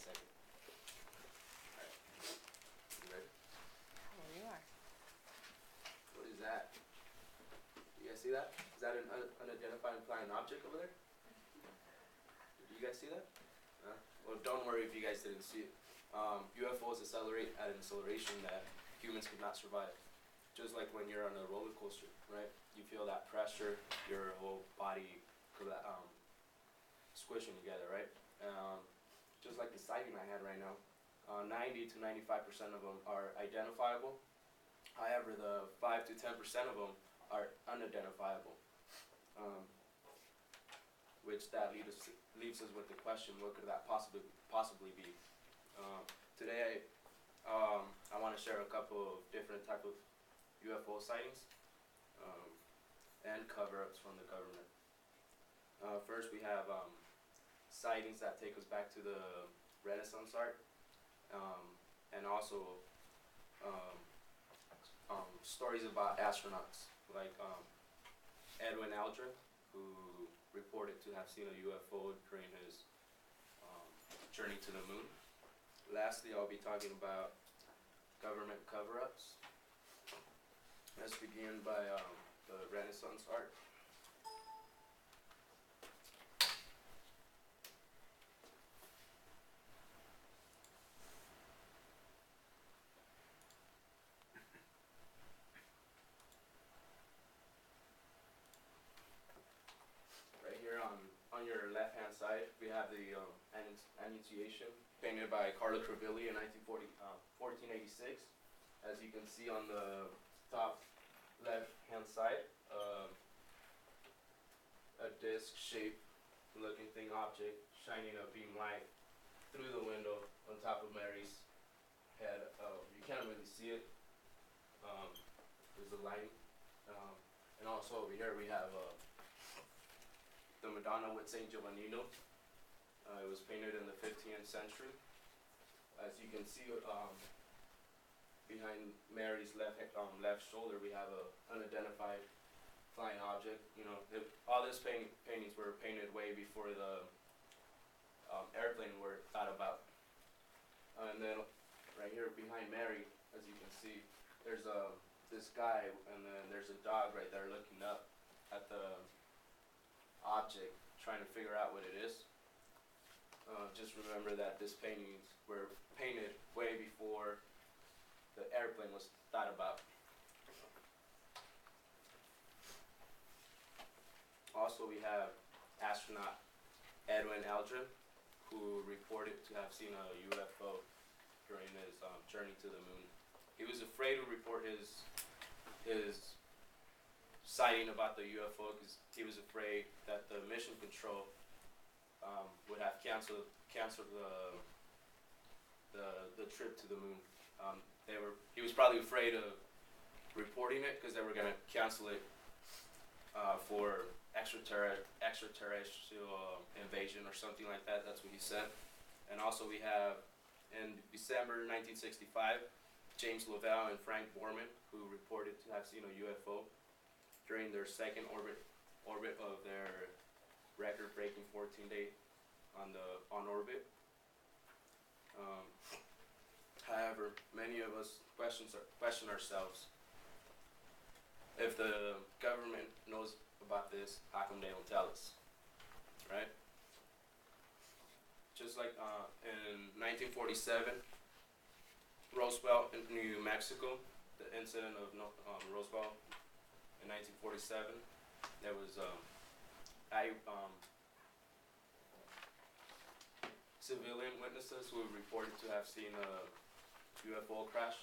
second. Alright. You ready? There you are. What is that? You guys see that? Is that an unidentified flying object over there? Do you guys see that? Well, don't worry if you guys didn't see it. UFOs accelerate at an acceleration that humans could not survive. Just like when you're on a roller coaster, right? You feel that pressure, your whole body squishing together, right? Just like the sighting I had right now, 90 to 95% of them are identifiable. However, the 5 to 10% of them are unidentifiable, which that leaves us with the question: what could that possibly be? Today, I want to share a couple of different type of UFO sightings and cover-ups from the government. First, we have sightings that take us back to the Renaissance art, and also stories about astronauts, like Edwin Aldrin, who reported to have seen a UFO during his journey to the moon. Lastly, I'll be talking about government cover-ups. Let's begin by the Renaissance art. Right here on your left-hand side, we have the Annunciation, painted by Carlo Crevilli in 1486. As you can see on the top left-hand side, a disc-shaped looking thing object shining a beam light through the window on top of Mary's head. You can't really see it. There's a light. And also over here we have the Madonna with Saint Giovannino. It was painted in the 15th century. As you can see, behind Mary's left shoulder, we have a unidentified flying object. You know, all these paintings were painted way before the airplane were thought about. And then right here behind Mary, as you can see, there's this guy, and then there's a dog right there looking up at the object, trying to figure out what it is. Just remember that these paintings were painted way before the airplane was thought about. Also, we have astronaut Edwin Aldrin, who reported to have seen a UFO during his journey to the moon. He was afraid to report his sighting about the UFO because he was afraid that the mission control would have canceled the trip to the moon. He was probably afraid of reporting it because they were going to cancel it for extraterrestrial invasion or something like that. That's what he said. And also we have, in December 1965, James Lovell and Frank Borman, who reported to have seen a UFO during their second orbit of their record-breaking 14-day on orbit. However, many of us question ourselves, if the government knows about this, how come they don't tell us, right? Just like in 1947, Roswell in New Mexico, the incident of Roswell in 1947, there was civilian witnesses who reported to have seen a UFO crash,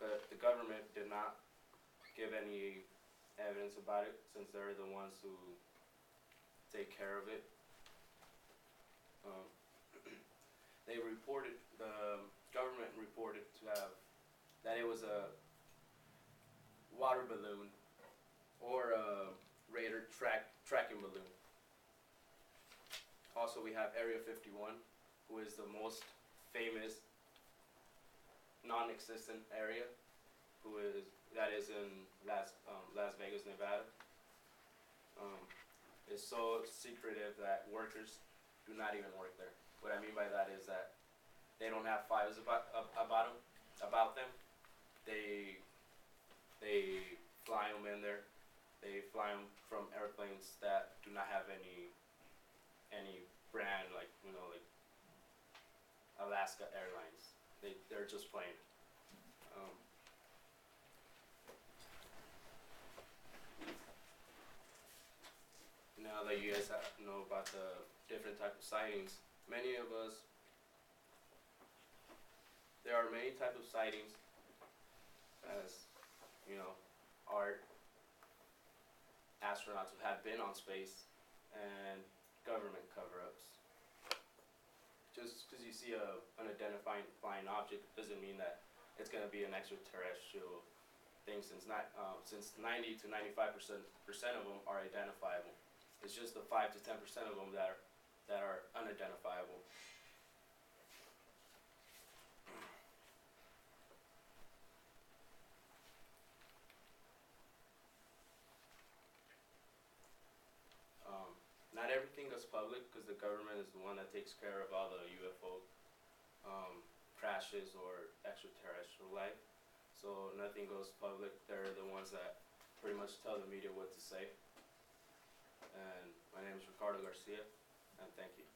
but the government did not give any evidence about it since they're the ones who take care of it. The government reported to have that it was a water balloon or a radar tracking balloon. Also, we have Area 51, who is the most famous non-existent area, that is in Las Vegas, Nevada. It's so secretive that workers do not even work there. What I mean by that is that they don't have files about them. They they fly them in there. They fly them from airplanes that do not have any brand, like like Alaska Airlines. They're just plain. Um, Now that you guys know about the different type of sightings, many of us, there are many type of sightings, as you know, art, astronauts who have been on space, and government cover-ups. Just because you see a unidentified flying object doesn't mean that it's going to be an extraterrestrial thing. Since 90 to 95% of them are identifiable. It's just the 5 to 10% of them that are unidentifiable. Not everything goes public because the government is the one that takes care of all the UFO crashes or extraterrestrial life. So nothing goes public. They're the ones that pretty much tell the media what to say. And my name is Ricardo Garcia, and thank you.